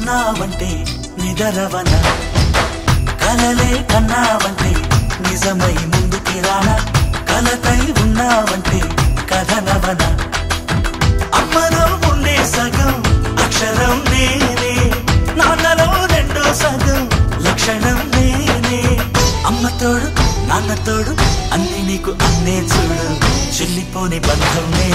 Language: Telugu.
ఉన్నావంటే నిదరవన కలలే కన్నావంటే నిజమై ముందుకి రానా కలతై ఉన్నావంటే కథనవన అమ్మలో ఉండే సగం అక్షరం నేనే నాన్నలో రెండో సగం లక్షణం నేనే అమ్మ తోడు నాన్న తోడు అన్ని నీకు అన్నే చూడు చెల్లిపోని బంధం నే